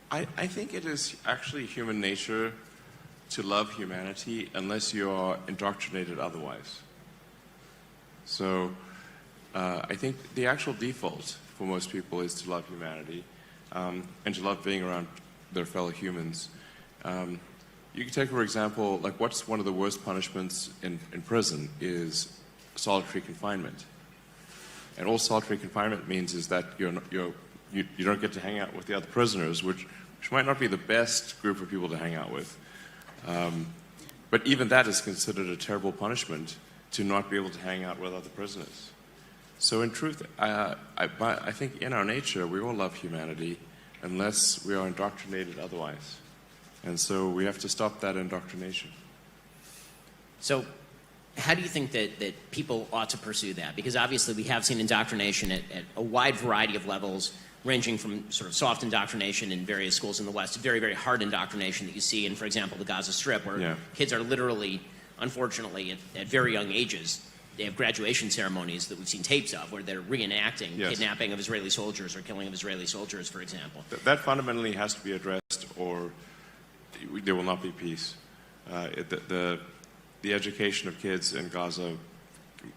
I think it is actually human nature to love humanity unless you are indoctrinated otherwise. So I think the actual default for most people is to love humanity and to love being around their fellow humans. You can take, for example, like what's one of the worst punishments in prison is solitary confinement. And all solitary confinement means is that you don't get to hang out with the other prisoners, which might not be the best group of people to hang out with. But even that is considered a terrible punishment, to not be able to hang out with other prisoners. So in truth, I think in our nature, we all love humanity unless we are indoctrinated otherwise. And so we have to stop that indoctrination. So how do you think that people ought to pursue that? Because obviously we have seen indoctrination at a wide variety of levels, ranging from sort of soft indoctrination in various schools in the West to very, very hard indoctrination that you see in, for example, the Gaza Strip, where kids are literally, unfortunately, at very young ages, they have graduation ceremonies that we've seen tapes of where they're reenacting kidnapping of Israeli soldiers or killing of Israeli soldiers, for example. That fundamentally has to be addressed, or there will not be peace. The education of kids in Gaza,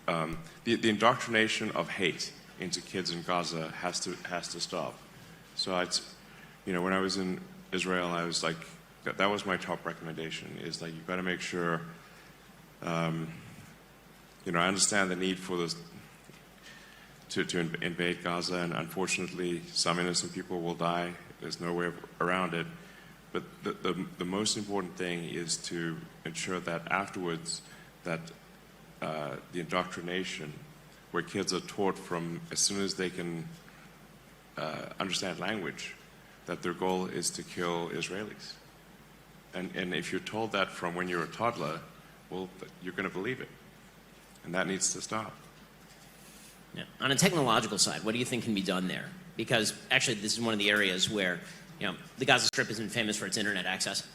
the indoctrination of hate into kids in Gaza has to stop. So when I was in Israel, I was like, that was my top recommendation, is like, you've got to make sure, I understand the need for this to invade Gaza, and unfortunately some innocent people will die. There's no way around it. But the most important thing is to ensure that afterwards that the indoctrination, where kids are taught from as soon as they can understand language, that their goal is to kill Israelis. And if you're told that from when you're a toddler, well, you're going to believe it. And that needs to stop. Yeah. On a technological side, what do you think can be done there? Because actually this is one of the areas where the Gaza Strip isn't famous for its internet access.